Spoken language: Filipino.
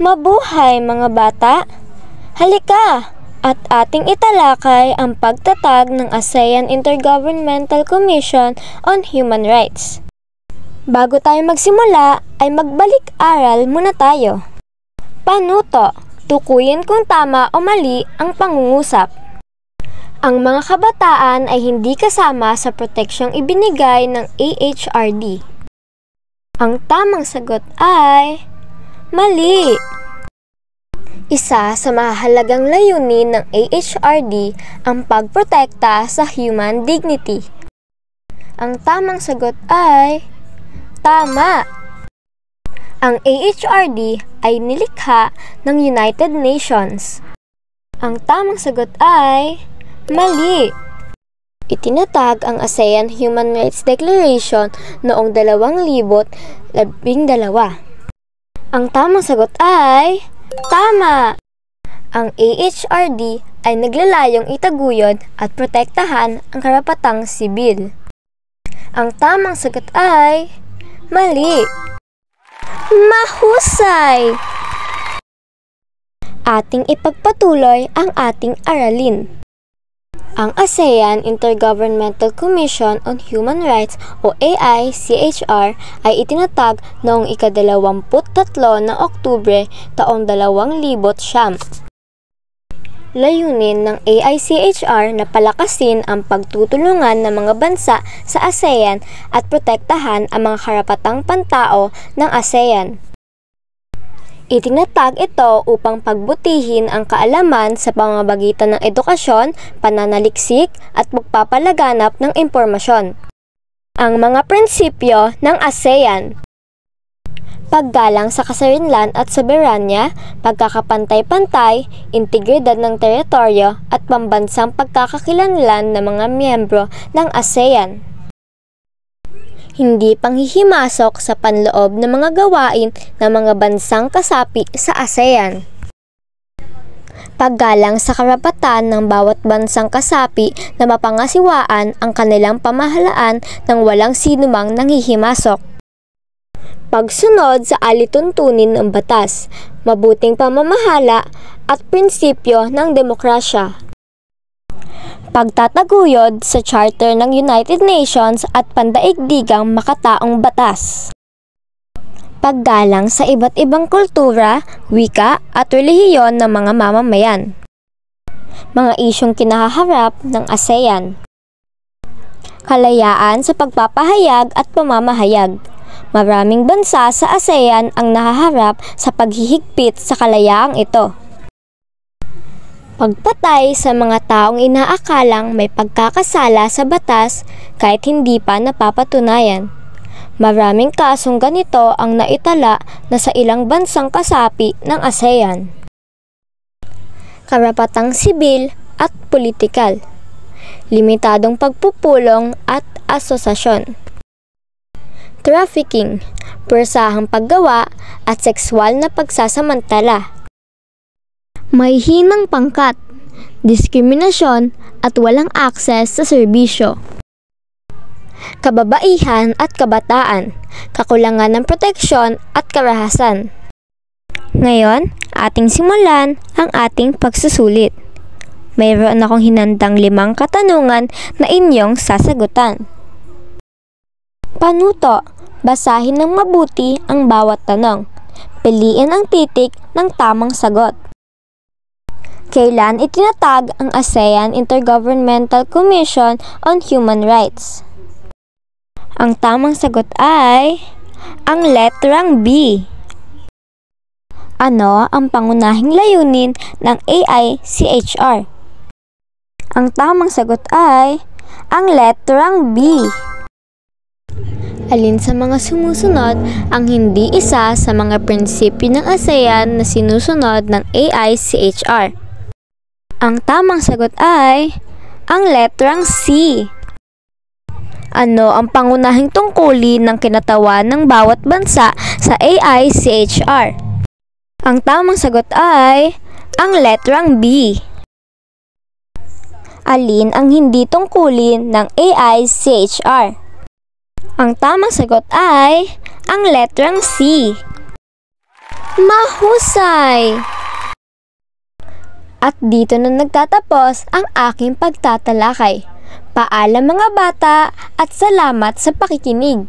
Mabuhay mga bata! Halika! At ating italakay ang pagtatag ng ASEAN Intergovernmental Commission on Human Rights. Bago tayo magsimula, ay magbalik-aral muna tayo. Panuto, tukuyin kung tama o mali ang pangungusap. Ang mga kabataan ay hindi kasama sa proteksyong ibinigay ng AHRD. Ang tamang sagot ay mali! Isa sa mahalagang layunin ng AHRD ang pagprotekta sa human dignity. Ang tamang sagot ay tama! Ang AHRD ay nilikha ng United Nations. Ang tamang sagot ay mali! Itinatag ang ASEAN Human Rights Declaration noong 2012. Ang tamang sagot ay tama! Ang AHRD ay naglalayong itaguyod at protektahan ang karapatang sibil. Ang tamang sagot ay mali! Mahusay! Ating ipagpatuloy ang ating aralin. Ang ASEAN Intergovernmental Commission on Human Rights o AICHR ay itinatag noong ika-23 ng Oktubre taong 2009. Layunin ng AICHR na palakasin ang pagtutulungan ng mga bansa sa ASEAN at protektahan ang mga karapatang pantao ng ASEAN. Itinatag ito upang pagbutihin ang kaalaman sa pamamagitan ng edukasyon, pananaliksik at pagpapalaganap ng impormasyon. Ang mga prinsipyo ng ASEAN: paggalang sa kasarinlan at soberanya, pagkakapantay-pantay, integridad ng teritoryo at pambansang pagkakakilanlan ng mga miyembro ng ASEAN. Hindi panghihimasok sa panloob ng mga gawain ng mga bansang kasapi sa ASEAN. Paggalang sa karapatan ng bawat bansang kasapi na mapangasiwaan ang kanilang pamahalaan nang walang sinumang nanghihimasok. Pagsunod sa alituntunin ng batas, mabuting pamamahala at prinsipyo ng demokrasya. Pagtataguyod sa Charter ng United Nations at pandaigdigang makataong batas. Paggalang sa iba't ibang kultura, wika at relihiyon ng mga mamamayan. Mga isyong kinahaharap ng ASEAN. Kalayaan sa pagpapahayag at pamamahayag. Maraming bansa sa ASEAN ang nahaharap sa paghihigpit sa kalayaang ito. Pagpatay sa mga taong inaakalang may pagkakasala sa batas kahit hindi pa napapatunayan. Maraming kasong ganito ang naitala na sa ilang bansang kasapi ng ASEAN. Karapatang sibil at politikal. Limitadong pagpupulong at asosasyon. Trafficking, puwersahang paggawa at sexual na pagsasamantala. May hinang pangkat, diskriminasyon at walang akses sa serbisyo. Kababaihan at kabataan, kakulangan ng proteksyon at karahasan. Ngayon, ating simulan ang ating pagsusulit. Mayroon akong hinandang 5 katanungan na inyong sasagutan. Panuto, basahin ng mabuti ang bawat tanong. Piliin ang titik ng tamang sagot. Kailan itinatag ang ASEAN Intergovernmental Commission on Human Rights? Ang tamang sagot ay ang letrang B. Ano ang pangunahing layunin ng AICHR? Ang tamang sagot ay ang letrang B. Alin sa mga sumusunod ang hindi isa sa mga prinsipyo ng ASEAN na sinusunod ng AICHR? Ang tamang sagot ay ang letrang C. Ano ang pangunahing tungkulin ng kinatawan ng bawat bansa sa AICHR? Ang tamang sagot ay ang letrang B. Alin ang hindi tungkulin ng AICHR? Ang tamang sagot ay ang letrang C. Mahusay! At dito na nagtatapos ang aking pagtatalakay. Paalam mga bata at salamat sa pakikinig.